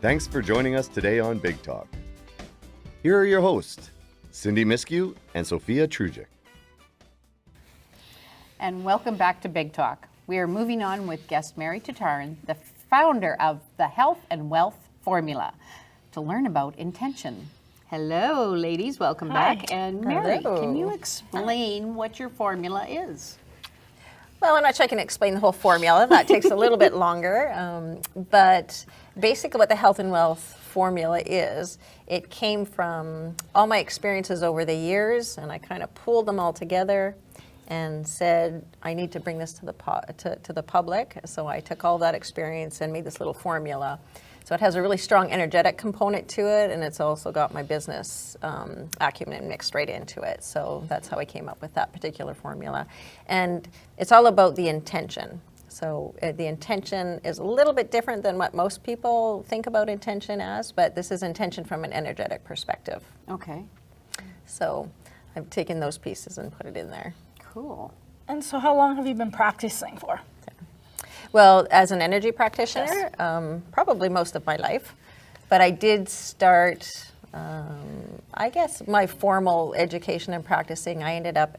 Thanks for joining us today on Big Talk. Here are your hosts, Cindy Miskew and Sophia Trujic. And welcome back to Big Talk. We are moving on with guest Mary Tatarin, the founder of the Health and Wealth Formula, to learn about intention. Hello, ladies. Welcome back. And Mary, can you explain what your formula is? Well, I'm not sure I can explain the whole formula. That takes a little bit longer. But basically what the Health and Wealth Formula is, it came from all my experiences over the years, and I kind of pulled them all together and said, I need to bring this to the public. So I took all that experience and made this little formula. So it has a really strong energetic component to it, and it's also got my business acumen mixed right into it. So that's how I came up with that particular formula. And it's all about the intention. So the intention is a little bit different than what most people think about intention as, but this is intention from an energetic perspective. Okay. So I've taken those pieces and put it in there. Cool. And so how long have you been practicing for? Well, as an energy practitioner, probably most of my life. But I did start, I guess, my formal education and practicing. I ended up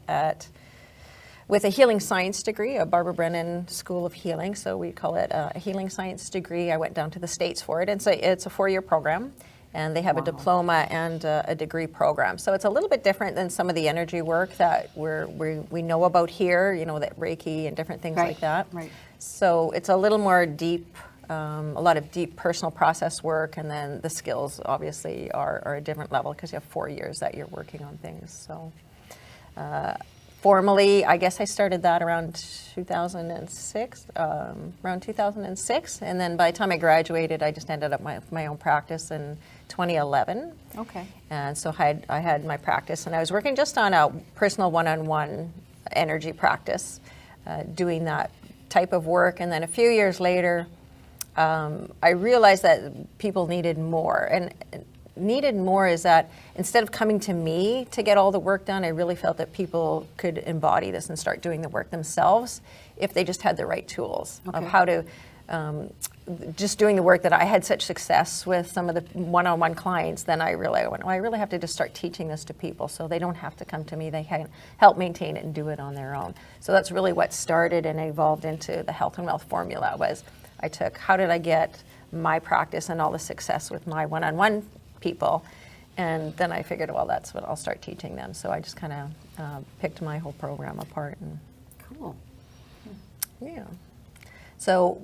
with a healing science degree, a Barbara Brennan School of Healing. So we call it a healing science degree. I went down to the States for it. And so it's a 4-year program. And they have a diploma and a degree program. So it's a little bit different than some of the energy work that we know about here, you know, that Reiki and different things like that. Right. So it's a little more deep, a lot of deep personal process work, and then the skills obviously are a different level because you have 4 years that you're working on things. So formally, I guess I started that around 2006, and then by the time I graduated, I just ended up my own practice in 2011. Okay. And so I had my practice, and I was working just on a personal one-on-one energy practice, doing that type of work. And then a few years later, I realized that people needed more. And needed more is that instead of coming to me to get all the work done, I really felt that people could embody this and start doing the work themselves if they just had the right tools of how to just doing the work that I had such success with some of the one-on-one clients. Then I realized, I really have to just start teaching this to people so they don't have to come to me. They can help maintain it and do it on their own. So that's really what started and evolved into the Health and Wealth Formula. Was I took, how did I get my practice and all the success with my one-on-one people, and then I figured, well, that's what I'll start teaching them. So I just kind of picked my whole program apart. And Cool. yeah. So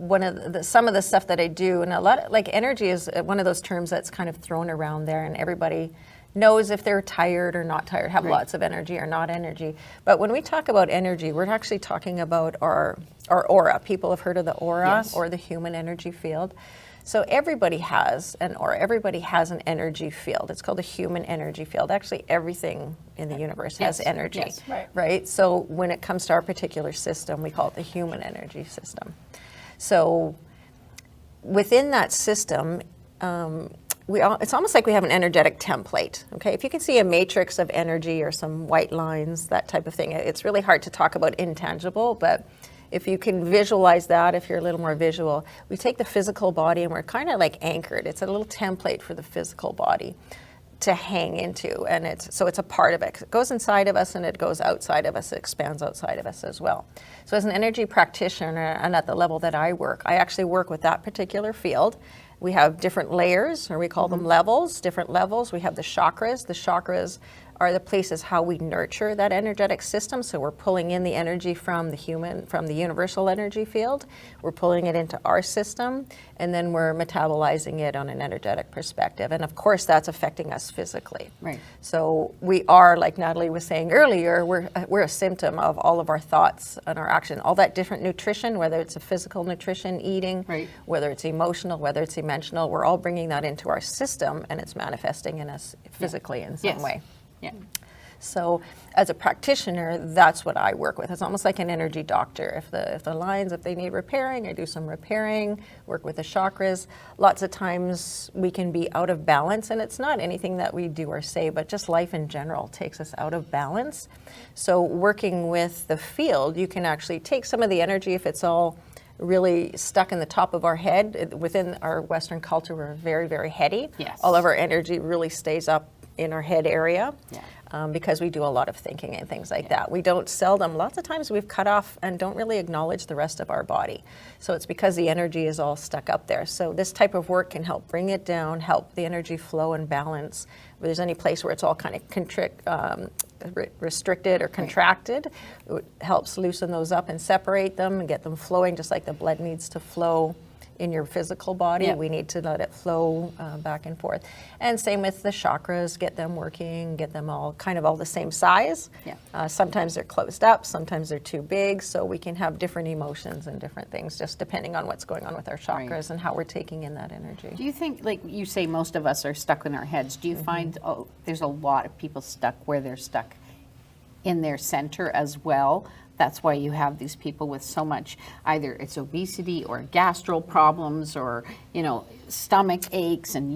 some of the stuff that I do, and a lot of, like, energy is one of those terms that's kind of thrown around there, and everybody knows if they're tired or not tired, have lots of energy or not energy. But when we talk about energy, we're actually talking about our aura. People have heard of the aura or the human energy field. So everybody has an aura, everybody has an energy field. It's called a human energy field. Actually, everything in the universe has energy, right? So when it comes to our particular system, we call it the human energy system. So within that system, it's almost like we have an energetic template, okay? If you can see a matrix of energy or some white lines, that type of thing, it's really hard to talk about intangible, but if you can visualize that, if you're a little more visual, we take the physical body and we're kind of like anchored. It's a little template for the physical body to hang into, and it's a part of it. It goes inside of us and it goes outside of us, it expands outside of us as well. So as an energy practitioner, and at the level that I work, I actually work with that particular field. We have different layers, or we call them levels, different levels. We have the chakras. The chakras are the places how we nurture that energetic system. So we're pulling in the energy from the universal energy field. We're pulling it into our system, and then we're metabolizing it on an energetic perspective. And of course, that's affecting us physically. Right. So we are, like Natalie was saying earlier, we're a symptom of all of our thoughts and our action. All that different nutrition, whether it's a physical nutrition, eating, whether it's emotional, whether it's dimensional, we're all bringing that into our system, and it's manifesting in us physically in some way. Yeah. So as a practitioner, that's what I work with. It's almost like an energy doctor. If the lines, if they need repairing, I do some repairing, work with the chakras. Lots of times we can be out of balance, and it's not anything that we do or say, but just life in general takes us out of balance. So working with the field, you can actually take some of the energy, if it's all really stuck in the top of our head. Within our Western culture, we're very, very heady. Yes. All of our energy really stays up in our head area. Yeah. Because we do a lot of thinking and things like that. We don't seldom, lots of times we've cut off and don't really acknowledge the rest of our body. So it's because the energy is all stuck up there. So this type of work can help bring it down, help the energy flow and balance. If there's any place where it's all kind of restricted or contracted, it helps loosen those up and separate them and get them flowing, just like the blood needs to flow in your physical body. Yep. We need to let it flow back and forth. And same with the chakras, get them working, get them all kind of all the same size. Yeah. Sometimes they're closed up, sometimes they're too big, so we can have different emotions and different things just depending on what's going on with our chakras Right. and how we're taking in that energy. Do you think, like you say, most of us are stuck in our heads? Do you find there's a lot of people stuck where they're stuck in their center as well? That's why you have these people with so much, either it's obesity or gastro problems or, stomach aches and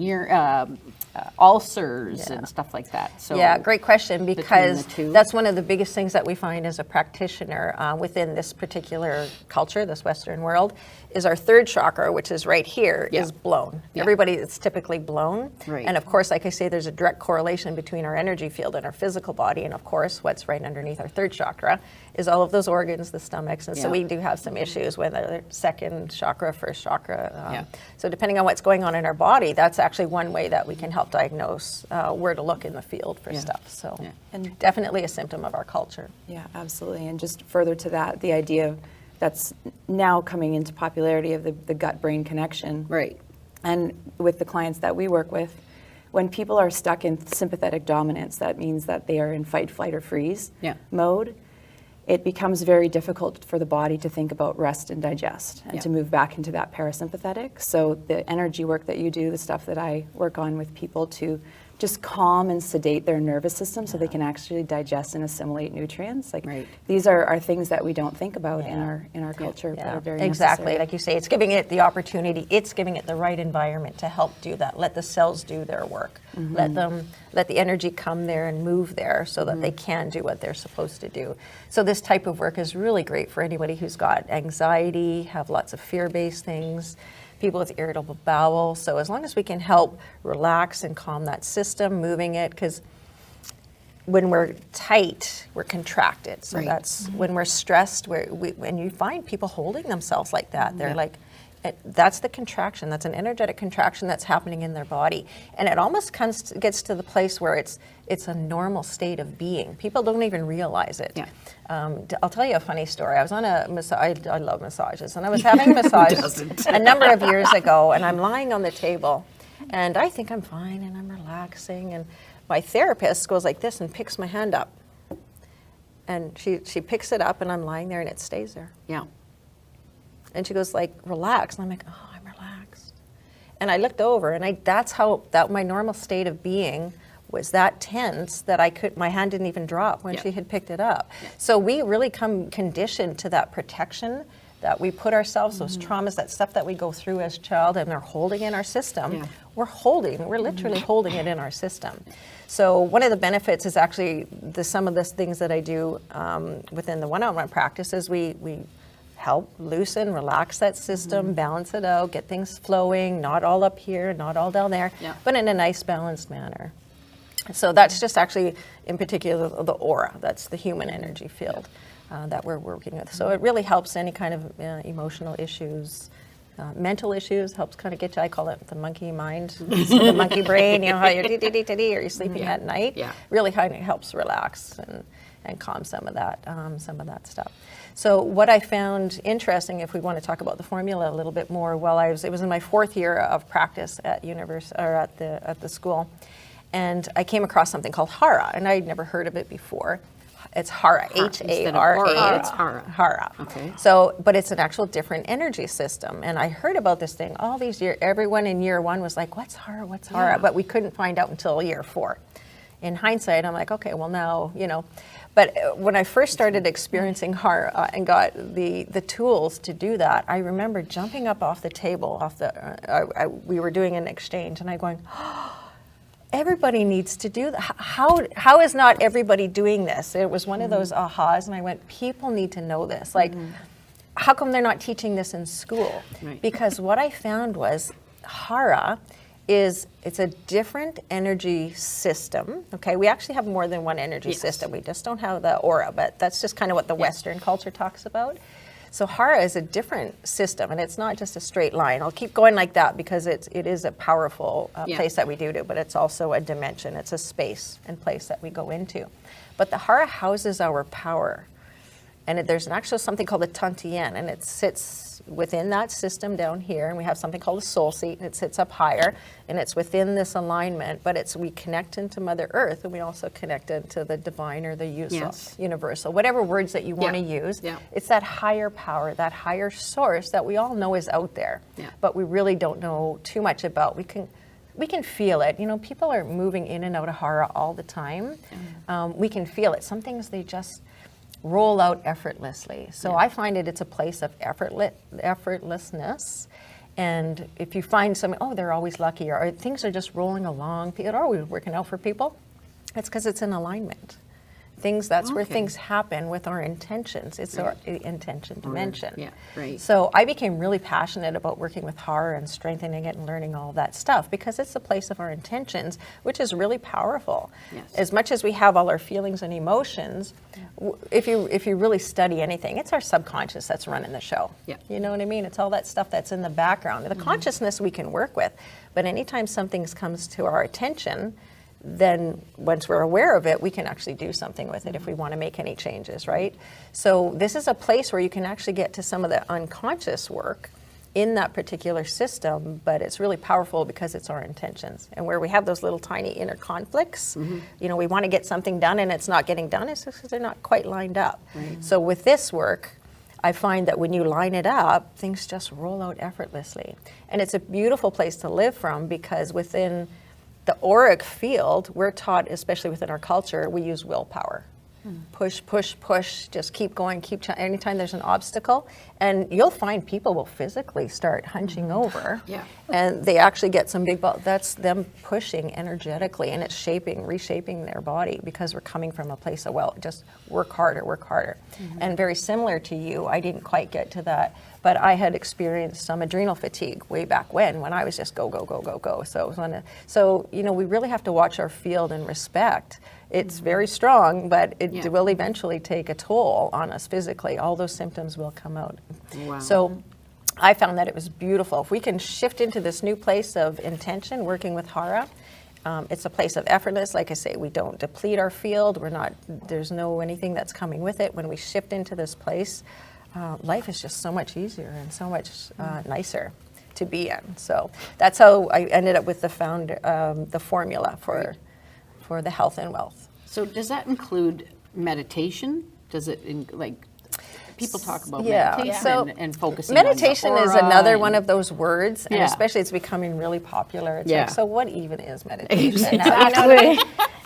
ulcers and stuff like that. So yeah, great question, because the two. that's one of the biggest things that we find as a practitioner within this particular culture, this Western world, is our third chakra, which is right here, is blown. Yeah. Everybody, it's typically blown. Right. And of course, like I say, there's a direct correlation between our energy field and our physical body. And of course, what's right underneath our third chakra is all of those organs, the stomachs. And so Yeah. we do have some issues with our second chakra, first chakra. Yeah. So depending on what's going on in our body, that's actually one way that we can help diagnose where to look in the field for stuff. So And definitely a symptom of our culture. yeah, absolutely. And just further to that, the idea that's now coming into popularity of the gut-brain connection. Right. And with the clients that we work with, when people are stuck in sympathetic dominance, that means that they are in fight, flight, or freeze mode. It becomes very difficult for the body to think about rest and digest and to move back into that parasympathetic. So the energy work that you do, the stuff that I work on with people to just calm and sedate their nervous system so they can actually digest and assimilate nutrients. Like these are things that we don't think about in our culture, but are very exactly. necessary. Like you say, it's giving it the opportunity, it's giving it the right environment to help do that. Let the cells do their work. Let the energy come there and move there so that they can do what they're supposed to do. So this type of work is really great for anybody who's got anxiety, have lots of fear-based things, people with irritable bowel. So as long as we can help relax and calm that system, moving it, because when we're tight, we're contracted. So that's when we're stressed, when you find people holding themselves like that, they're like, that's the contraction. That's an energetic contraction that's happening in their body. And it almost gets to the place where it's a normal state of being. People don't even realize it. Yeah. I'll tell you a funny story. I was on a massage. I love massages. And I was having a massage a number of years ago, and I'm lying on the table, and I think I'm fine, and I'm relaxing, and my therapist goes like this and picks my hand up. And she picks it up, and I'm lying there, and it stays there. Yeah. And she goes like, relax. And I'm like, oh, I'm relaxed. And I looked over, and that's how my normal state of being was that tense that my hand didn't even drop when she had picked it up. So we really come conditioned to that protection that we put ourselves, those traumas, that stuff that we go through as a child, and they're holding in our system. We're literally holding it in our system. So one of the benefits is actually some of the things that I do within the one-on-one practice is we help loosen, relax that system, balance it out, get things flowing, not all up here, not all down there, but in a nice balanced manner. So that's just actually, in particular, the aura. That's the human energy field that we're working with. So it really helps any kind of emotional issues, mental issues, helps kind of get you, I call it the monkey mind, the monkey brain, how you're or you're sleeping at night. Really kind of helps relax and calm some of that stuff. So what I found interesting, if we want to talk about the formula a little bit more, it was in my 4th year of practice at at the school, and I came across something called Hara, and I'd never heard of it before. It's Hara, H-A-R-A. It's Hara. Hara. Okay. So, but it's an actual different energy system, and I heard about this thing all these years. Everyone in year 1 was like, "What's Hara? What's Hara?" But we couldn't find out until year 4. In hindsight, I'm like, okay, well now, But when I first started experiencing Hara and got the tools to do that, I remember jumping up off the table, we were doing an exchange, and I'm going, everybody needs to do that. How is not everybody doing this? It was one of those ahas, and I went, people need to know this. Like, how come they're not teaching this in school? Right. Because what I found was hara it's a different energy system. Okay, we actually have more than one energy system. We just don't have the aura, but that's just kind of what the Western culture talks about. So hara is a different system, and it's not just a straight line. I'll keep going like that because it is a powerful place that we do, but it's also a dimension. It's a space and place that we go into. But the hara houses our power. And there's actually something called the tantien, and it sits within that system down here. And we have something called a soul seat, and it sits up higher, and it's within this alignment. But we connect into Mother Earth, and we also connect into the divine or the universal, whatever words that you want to use. Yeah. It's that higher power, that higher source that we all know is out there, but we really don't know too much about. We can feel it. You know, people are moving in and out of hara all the time. We can feel it. Some things they just roll out effortlessly. So I find it's a place of effortlessness. And if you find they're always lucky, or things are just rolling along, it always working out for people, it's because it's in alignment. That's where things happen with our intentions. It's our intention dimension. Yeah, right. So I became really passionate about working with hara and strengthening it and learning all that stuff because it's the place of our intentions, which is really powerful. Yes. As much as we have all our feelings and emotions, if you really study anything, it's our subconscious that's running the show. Yeah. You know what I mean? It's all that stuff that's in the background. The consciousness we can work with, but anytime something comes to our attention, then once we're aware of it, we can actually do something with it if we want to make any changes, right? So this is a place where you can actually get to some of the unconscious work in that particular system, but it's really powerful because it's our intentions. And where we have those little tiny inner conflicts, you know, we want to get something done and it's not getting done, it's just because they're not quite lined up. Right. So with this work, I find that when you line it up, things just roll out effortlessly. And it's a beautiful place to live from because within the auric field, we're taught, especially within our culture, we use willpower. Push, push, push, just keep going, anytime there's an obstacle. And you'll find people will physically start hunching over. Yeah. And they actually get some big balls. That's them pushing energetically, and it's reshaping their body because we're coming from a place of, just work harder, work harder. And very similar to you, I didn't quite get to that, but I had experienced some adrenal fatigue way back when I was just go, go, go, go, go. So you know, we really have to watch our field and respect. It's very strong, but it will eventually take a toll on us physically. All those symptoms will come out. Wow. So I found that it was beautiful. If we can shift into this new place of intention, working with hara, it's a place of effortless. Like I say, we don't deplete our field. There's no anything that's coming with it. When we shift into this place, life is just so much easier and so much nicer to be in. So that's how I ended up with the formula for the health and wealth. So does that include meditation? Does it, people talk about meditation and focusing meditation on the is aura another one of those words, and especially it's becoming really popular. It's like, so what even is meditation? Exactly.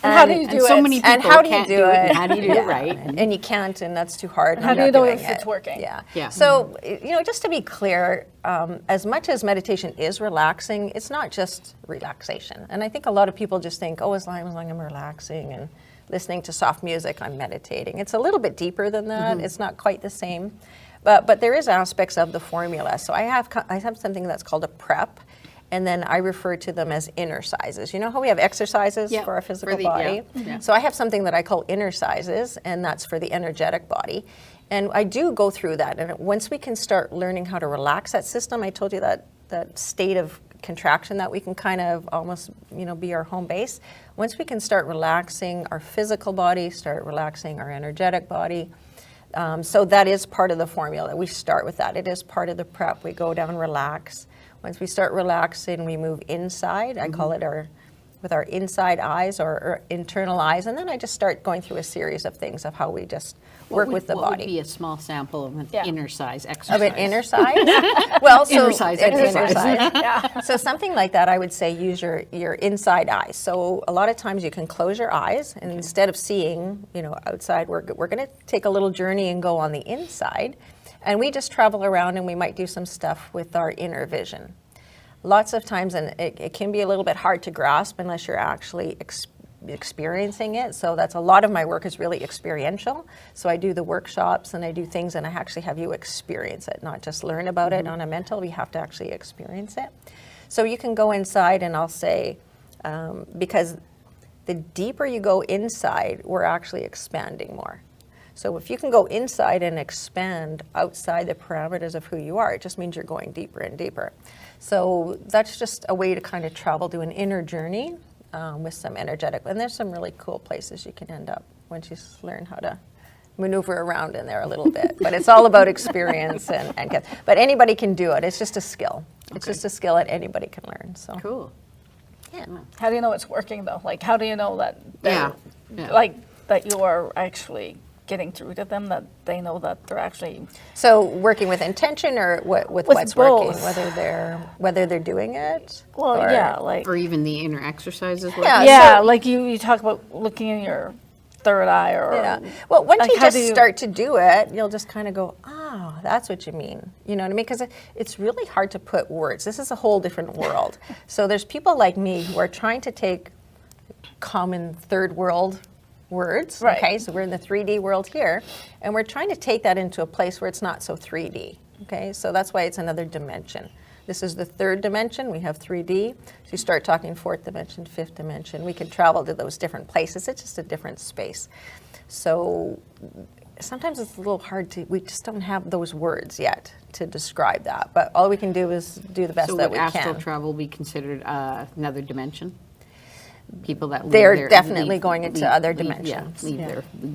And how do you do it? So many people and how do you can't do it? And how do you do it right? And you can't, and that's too hard. How do you know if it's working? Yeah. So, you know, just to be clear, as much as meditation is relaxing, it's not just relaxation. And I think a lot of people just think, as long as I'm relaxing and listening to soft music, I'm meditating. It's a little bit deeper than that. It's not quite the same. But there is aspects of the formula. So I have something that's called a prep, and then I refer to them as exercises. You know how we have exercises for our physical body? So I have something that I call exercises, and that's for the energetic body. And I do go through that. And once we can start learning how to relax that system, I told you that state of contraction that we can kind of almost, be our home base. Once we can start relaxing our physical body, start relaxing our energetic body, so that is part of the formula. We start with that. It is part of the prep. We go down, relax. Once we start relaxing, we move inside. I call it with our inside eyes or internal eyes. And then I just start going through a series of things of how we just work with the body. What would be a small sample of an inner size exercise? Of an inner size? Well, so inner size exercise. So something like that, I would say use your inside eyes. So a lot of times you can close your eyes, and instead of seeing, outside, we're going to take a little journey and go on the inside. And we just travel around, and we might do some stuff with our inner vision. Lots of times, and it can be a little bit hard to grasp unless you're actually experiencing it. So that's a lot of my work is really experiential. So I do the workshops and I do things and I actually have you experience it, not just learn about it on a mental, we have to actually experience it. So you can go inside and I'll say, because the deeper you go inside, we're actually expanding more. So if you can go inside and expand outside the parameters of who you are, it just means you're going deeper and deeper. So that's just a way to kind of travel to an inner journey with some energetic, and there's some really cool places you can end up once you learn how to maneuver around in there a little bit. But it's all about experience but anybody can do it. It's just a skill. It's just a skill that anybody can learn. So Cool. yeah. How do you know it's working though? Like, how do you know that, Yeah. like, that you are actually getting through to them, that they know that they're actually... So working with intention or with what's both. working, whether they're doing it? Well, or- yeah, like... Or even the inner exercises. Yeah. Yeah, so- like you talk about looking in your third eye or... Yeah. Well, once like, you how just do you- start to do it, you'll just kind of go, oh, that's what you mean. You know what I mean? Because it's really hard to put words. This is a whole different world. So there's people like me who are trying to take common third world words. Right. Okay, so we're in the 3D world here, and we're trying to take that into a place where it's not so 3D. Okay, so that's why it's another dimension. This is the third dimension. We have 3D. So you start talking fourth dimension, fifth dimension. We can travel to those different places. It's just a different space. So sometimes it's a little hard we just don't have those words yet to describe that. But all we can do is do the best So that would we astral can. travel be considered another dimension? People that They're definitely going into other dimensions. Leave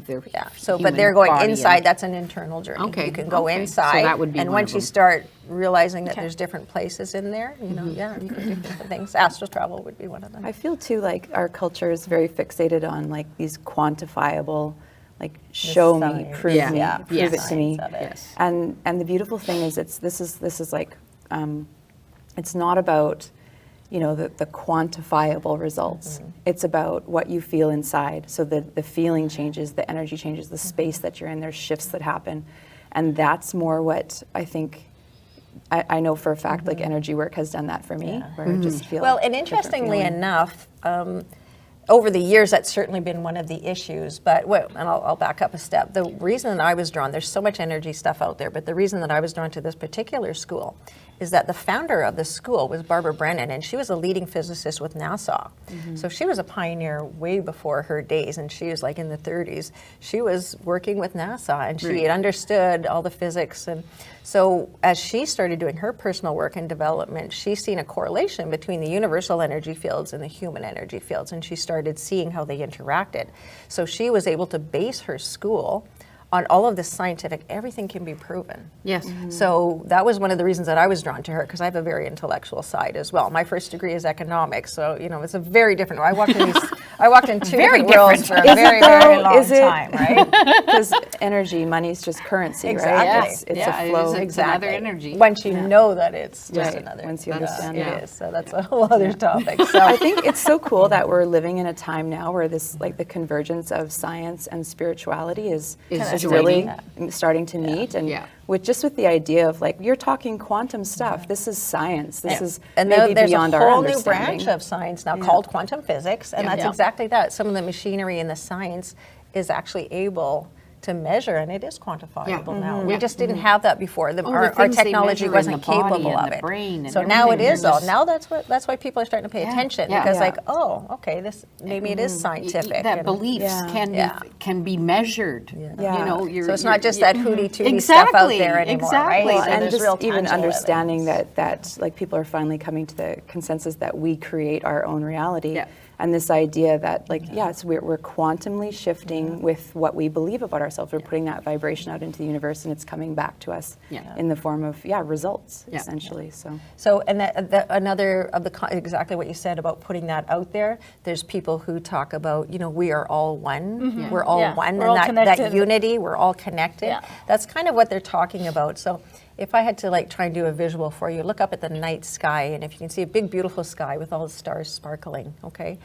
their Yeah. So, but human they're going body inside. and- That's an internal journey. Okay, You can go okay. So inside, that would be and one once of you them. start realizing that there's different places in there, you know, yeah, you can do different things. Astral travel would be one of them. I feel too like our culture is very fixated on like these quantifiable, like show me, science. prove Yeah. me, Yeah. prove it to me. Science of it. Yes. And the beautiful thing is this is like it's not about, you know, the quantifiable results. It's about what you feel inside. So the feeling changes, the energy changes, the space that you're in, there's shifts that happen. And that's more what I think, I know for a fact, like energy work has done that for me, where I just feel Well, and different interestingly feeling. enough, over the years, that's certainly been one of the issues. But and I'll back up a step. The reason that I was drawn, there's so much energy stuff out there, but the reason that I was drawn to this particular school is that the founder of the school was Barbara Brennan, and she was a leading physicist with NASA. So she was a pioneer way before her days, and she was like in the 30s. She was working with NASA, and she had understood all the physics. And so as she started doing her personal work and development, she's seen a correlation between the universal energy fields and the human energy fields, and she started seeing how they interacted. So she was able to base her school on all of this scientific, everything can be proven. Yes. So that was one of the reasons that I was drawn to her, because I have a very intellectual side as well. My first degree is economics, so you know it's a very different. I walked in two Very different worlds for a different. very, Is it very though? long Is it? time, right? Because energy, money is just currency, Exactly. right? It's Yeah, a it flow. is. It's another energy. Once you know that it's just Right, another. once you that's- understand it that. is. So that's a whole other topic. So I think it's so cool that we're living in a time now where this, like the convergence of science and spirituality is really starting to meet, and Yeah. with the idea of like you're talking quantum stuff. This is science. This is and maybe there's beyond a our whole new understanding. branch of science now called quantum physics, and that's Yeah. exactly that. Some of the machinery and the science is actually able to measure, and it is quantifiable now. We just didn't have that before. Our things they technology measure in wasn't the body capable and of the it. brain and So now it everything, is they're all. just- Now that's why people are starting to pay attention, Yeah. because Yeah. like, oh, okay, this maybe it is scientific. That and- beliefs Yeah. can be measured. Yeah. You know, so it's not just that hooty-tooty stuff out there anymore, right? Exactly. So And there's just real even tangible understanding evidence. that like people are finally coming to the consensus that we create our own reality. Yeah. And this idea that like, yes, we're quantumly shifting with what we believe about ourselves. We're putting that vibration out into the universe, and it's coming back to us in the form of results, essentially. So, and another of exactly what you said about putting that out there, there's people who talk about, you know, we are all one. We're all Yeah. one, We're and all that connected. unity, we're all connected. Yeah. That's kind of what they're talking about. So if I had to like try and do a visual for you, look up at the night sky, and if you can see a big, beautiful sky with all the stars sparkling, okay?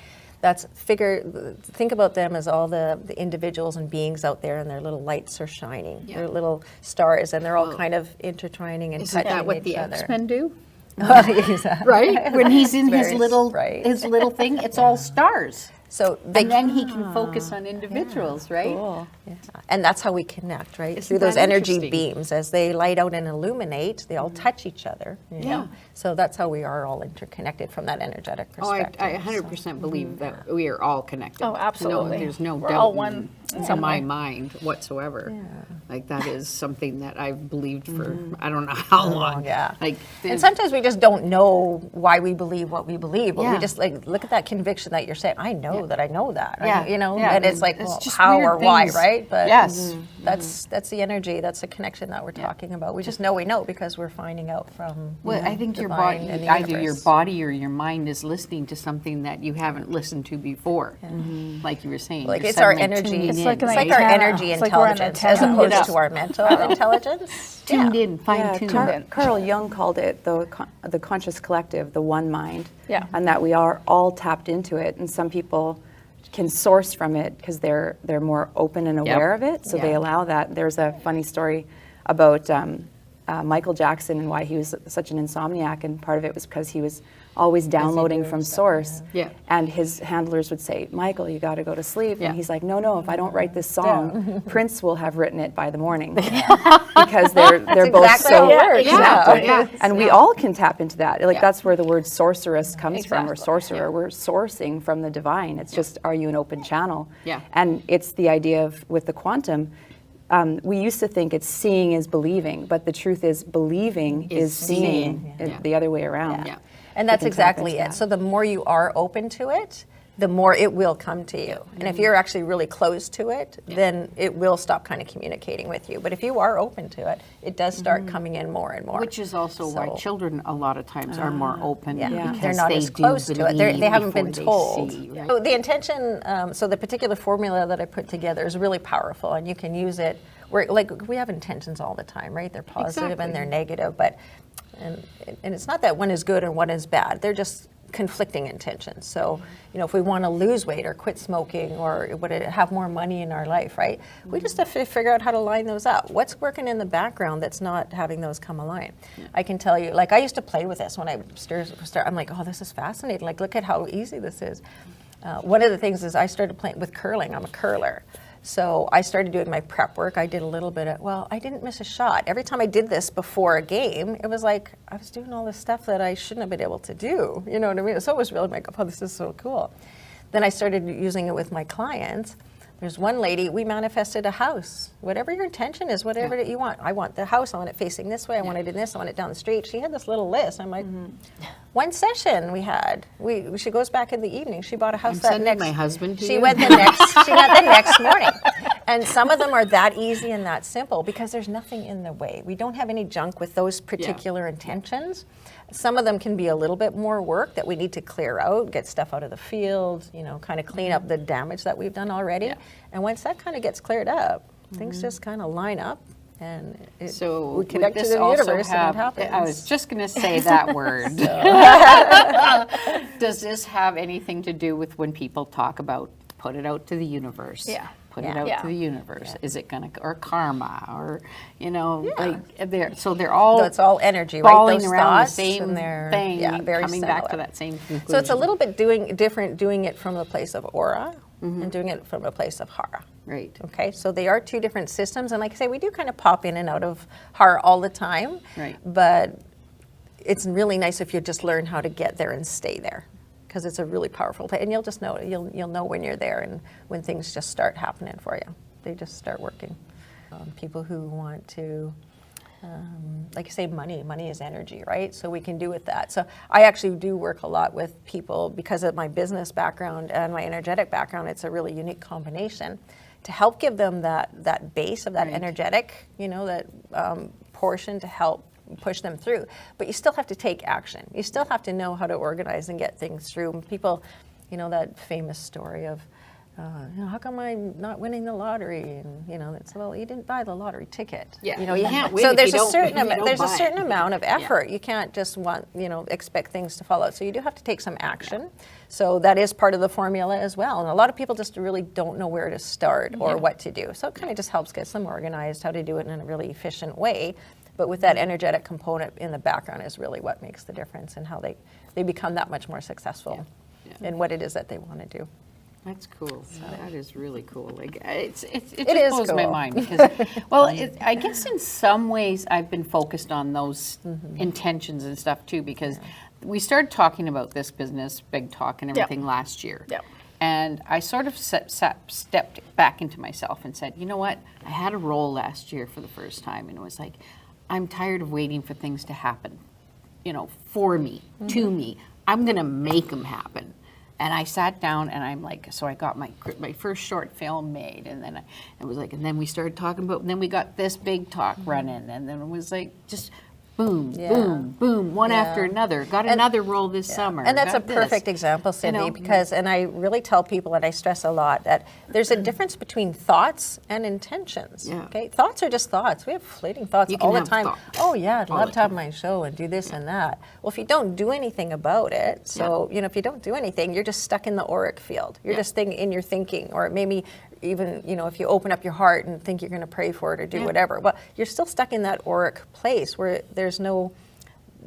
Think about them as all the individuals and beings out there, and their little lights are shining. They're little stars, and they're all kind of intertwining and Isn't touching that what each the other. X-Men do? Exactly. Right? When he's in his very little right. thing, it's all stars. So And then he can focus on individuals, right? Cool. Yeah. And that's how we connect, right? Isn't Through those that energy interesting? beams. As they light out and illuminate, they all touch each other. you know? Yeah. So that's how we are all interconnected from that energetic Oh, I perspective. 100% believe that we are all connected. Oh, absolutely. No, there's no We're doubt all one in in some my way. mind whatsoever. Like that is something that I've believed for I don't know how long. Yeah. Like And sometimes we just don't know why we believe what we believe, but Yeah. we just like look at that conviction that you're saying. I know that I know that. Yeah. You know, Yeah. and it's like, It's well, just how weird or why, things. right? But Yes. that's the energy. That's the connection that we're talking about. We just know we know because we're finding out from. Well, I think your divine body, and the either your universe. body or your mind is listening to something that you haven't listened to before. Like you were saying. Like you're it's our suddenly energy. tuning It's in, like, an our antenna. energy It's like we're an intelligence as antenna. opposed Tuned it to up. our mental intelligence. tuned in, fine Yeah, tuned. Carl Jung called it the conscious collective, the one mind. Yeah. And that we are all tapped into it. And some people can source from it because they're more open and aware of it. So they Yeah. allow that. There's a funny story about Michael Jackson and why he was such an insomniac. And part of it was because he was always downloading doing from stuff, source. yeah. And his handlers would say, Michael, you got to go to sleep. Yeah. And he's like, no, if I don't write this song, Prince will have written it by the morning. Because they're both exactly so how it works. connected. Yeah. And we all can tap into that. Like Yeah. that's where the word sorceress comes from, or Exactly. sorcerer. We're sourcing from the divine. It's just, are you an open channel? Yeah. And it's the idea of, with the quantum, we used to think it's seeing is believing, but the truth is believing is seeing, Yeah. the other way around. Yeah. And that's can tap exactly into it. that. So the more you are open to it, the more it will come to you. And if you're actually really close to it, then it will stop kind of communicating with you. But if you are open to it, it does start coming in more and more. Which is also why So- children a lot of times are more open Yeah, because they're not they as do close to it. believe They haven't been before they told. see, right? So the intention, so the particular formula that I put together is really powerful, and you can use it. We have intentions all the time, right? They're positive and they're negative, but and it's not that one is good and one is bad. They're just conflicting intentions. So, if we want to lose weight or quit smoking or have more money in our life, right? We just have to figure out how to line those up. What's working in the background that's not having those come align? I can tell you, like I used to play with this when I start. I'm like, oh, this is fascinating. Like, look at how easy this is. One of the things is I started playing with curling. I'm a curler. So I started doing my prep work. I did a little bit I didn't miss a shot. Every time I did this before a game, it was like I was doing all this stuff that I shouldn't have been able to do. You know what I mean? So it was really like, oh, this is so cool. Then I started using it with my clients. There's one lady, we manifested a house. Whatever your intention is, whatever that you want. I want the house, I want it facing this way, I want it in this, I want it down the street. She had this little list. I'm like, one session we had. She goes back in the evening. She bought a house I'm that sending next. my husband to she you. went the next. She went the next morning. And some of them are that easy and that simple because there's nothing in the way. We don't have any junk with those particular intentions. Some of them can be a little bit more work that we need to clear out, get stuff out of the field, kind of clean up the damage that we've done already. Yeah. And once that kind of gets cleared up, things just kind of line up and So we connect would to this the also universe and it happens. I was just going to say that word. Does this have anything to do with when people talk about put it out to the universe? Yeah. Put it Yeah. out Yeah. to the universe. Is it going to, or karma, or, like they're all. So it's all energy, right? falling Those around the thoughts same and they're thing, very coming back to similar. that same conclusion. So it's a little bit different doing it from a place of aura and doing it from a place of hara. Right. Okay, so they are two different systems, and like I say, we do kind of pop in and out of hara all the time. Right. But it's really nice if you just learn how to get there and stay there, because it's a really powerful place, and you'll just know you'll know when you're there and when things just start happening for you. They just start working. People who want to. Like you say, money is energy, right? So we can do with that. So I actually do work a lot with people because of my business background and my energetic background. It's a really unique combination to help give them that base of that energetic, that portion to help push them through. But you still have to take action. You still have to know how to organize and get things through. People, that famous story of, how come I'm not winning the lottery? And it's, well, you didn't buy the lottery ticket. Yeah. you can't win So if there's you a don't- certain if you don't there's a buy it. certain amount of effort. You can't just expect things to fall out. So you do have to take some action. So that is part of the formula as well. And a lot of people just really don't know where to start or what to do. So it kind of just helps get them organized, how to do it in a really efficient way. But with that energetic component in the background is really what makes the difference and how they become that much more successful in what it is that they want to do. That's cool. That is really cool. Like it just is blows my cool. mind because, well, I guess in some ways I've been focused on those intentions and stuff too because we started talking about this business, Big Talk, and everything last year. Yep. And I sort of stepped back into myself and said, you know what? I had a role last year for the first time, and it was like, I'm tired of waiting for things to happen, for me, to me. I'm going to make them happen. And I sat down and I'm like, so I got my first short film made, and then and then we started talking about, and then we got this Big Talk running, and then it was like just boom, boom, boom, one after another. Got another role this summer. And that's a got this. perfect example, Cindy, because, and I really tell people, and I stress a lot, that there's a difference between thoughts and intentions. Yeah. Okay, thoughts are just thoughts. We have fleeting thoughts You can all the have time. thoughts Oh yeah, I'd all love the to have my show and do this and that. Well, if you don't do anything about it, so if you don't do anything, you're just stuck in the auric field. You're just in your thinking, or maybe even if you open up your heart and think you're going to pray for it or do whatever. Well, you're still stuck in that auric place where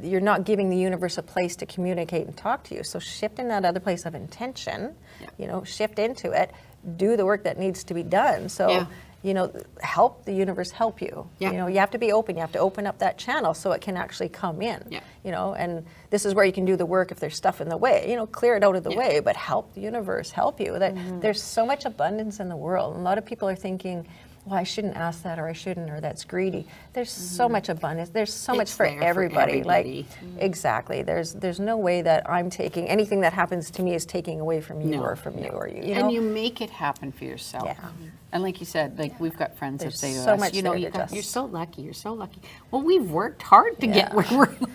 you're not giving the universe a place to communicate and talk to you. So shift in that other place of intention, shift into it, do the work that needs to be done. So, help the universe help you. Yeah. You have to be open. You have to open up that channel so it can actually come in. Yeah. And this is where you can do the work if there's stuff in the way. Clear it out of the way, but help the universe help you. There's so much abundance in the world. And a lot of people are thinking, well, I shouldn't ask that, or I shouldn't, or that's greedy. There's so much abundance. There's so much for everybody. Like, exactly. There's no way that I'm taking anything that happens to me is taking away from you or from you or you. And you make it happen for yourself. Yeah. And like you said, we've got friends that say to so us, much there to you're just- so lucky. You're so lucky. Well, we've worked hard to get where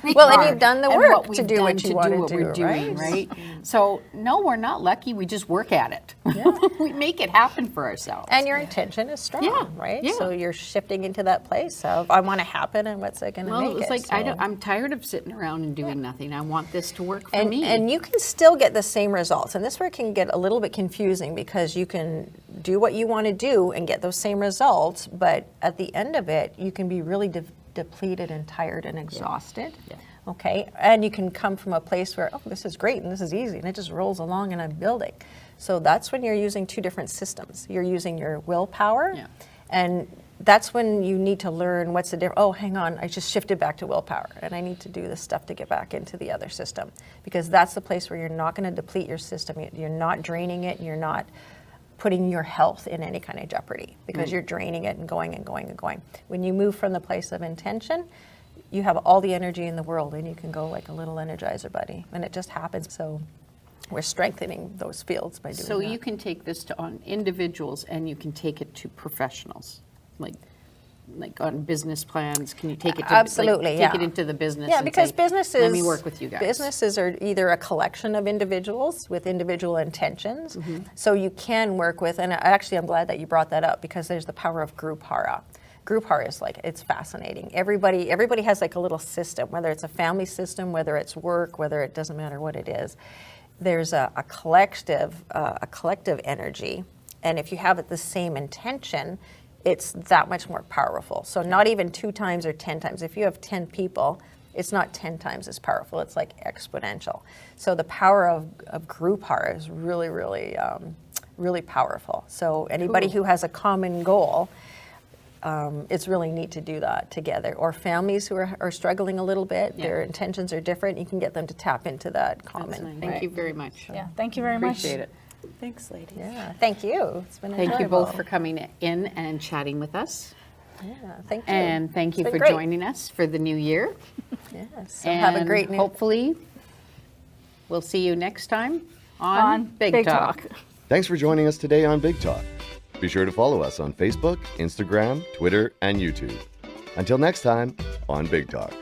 we Well, and are, you've done the and work what to we've do done what you wanna what we're do, doing, right? So no, we're not lucky. We just work at it. We make it happen for ourselves. And your intention is strong, right? Yeah. So you're shifting into that place of I want to happen, and what's it going to make Well, it's like So- I'm tired of sitting around and doing nothing. I want this to work for me. And you can still get the same results. And this where it can get a little bit confusing because you can do what you want to do and get those same results, but at the end of it, you can be really depleted and tired and exhausted. Yeah. Okay, and you can come from a place where, oh, this is great and this is easy and it just rolls along and I'm building. So that's when you're using two different systems. You're using your willpower, and that's when you need to learn what's the difference. Oh, hang on, I just shifted back to willpower and I need to do this stuff to get back into the other system, because that's the place where you're not going to deplete your system. You're not draining it, and you're not putting your health in any kind of jeopardy because you're draining it and going and going and going. When you move from the place of intention, you have all the energy in the world and you can go like a little Energizer bunny, and it just happens. So we're strengthening those fields by doing So that. you can take this on individuals and you can take it to professionals, like on business plans. Can you take it to Absolutely, take it into the business? Yeah, and because say, businesses, let me work with you guys. Businesses are either a collection of individuals with individual intentions. So you can work with, and actually I'm glad that you brought that up, because there's the power of group hara. Group hara is it's fascinating. Everybody has like a little system, whether it's a family system, whether it's work, whether it doesn't matter what it is. There's a collective energy, and if you have it the same intention, it's that much more powerful. So not even 2 times or 10 times. If you have 10 people, it's not 10 times as powerful. It's like exponential. So the power of group hara is really, really, really powerful. So anybody who has a common goal, it's really neat to do that together. Or families who are struggling a little bit, their intentions are different. You can get them to tap into that common. Thank you very much. Yeah, thank you very much. Appreciate it. Thanks, ladies. Yeah, thank you. It's been enjoyable. Thank you both for coming in and chatting with us. Yeah, thank you. And thank you It's for been great. joining us for the new year. Yes. So have a And great new. hopefully, we'll see you next time on On Big Talk. Thanks for joining us today on Big Talk. Be sure to follow us on Facebook, Instagram, Twitter, and YouTube. Until next time on Big Talk.